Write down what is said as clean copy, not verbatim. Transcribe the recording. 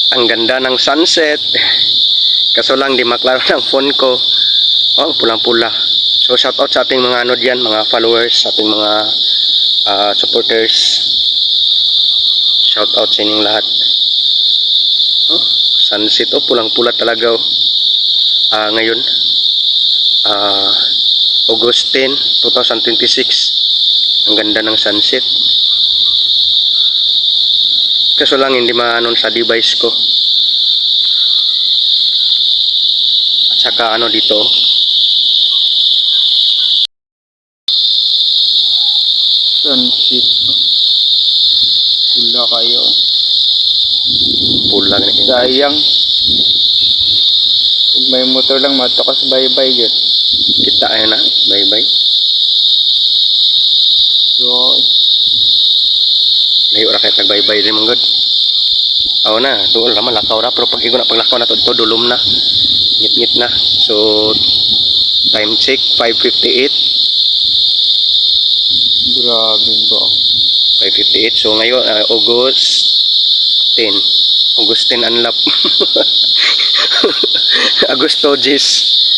Ang ganda ng sunset. Kaso lang di maklaro ng phone ko. Oh, pulang-pula. So shout out sa ating mga ano diyan, mga followers, sa ating mga supporters. Shout out sa inyong lahat. Oh, sunset oh, pulang-pula talaga oh. Ngayon August 10, 2026. Ang ganda ng sunset. Kaso lang hindi maanon sa device ko. At saka ano dito, Sunset. Pula kayo. pula na Sayang. Kung may motor lang matakas bye-bye yun. kita ayun na. Bye bye. So, Layo ra kay tag bye bye rin mong god. Aw na, duol ra man lakaw ra, pero pag igo na paglakaw na to dulom na. Ngit-ngit na. So time check 5:58. grabe ba? 5:58. So ngayon August 10. August 10 unlap. Agosto 10.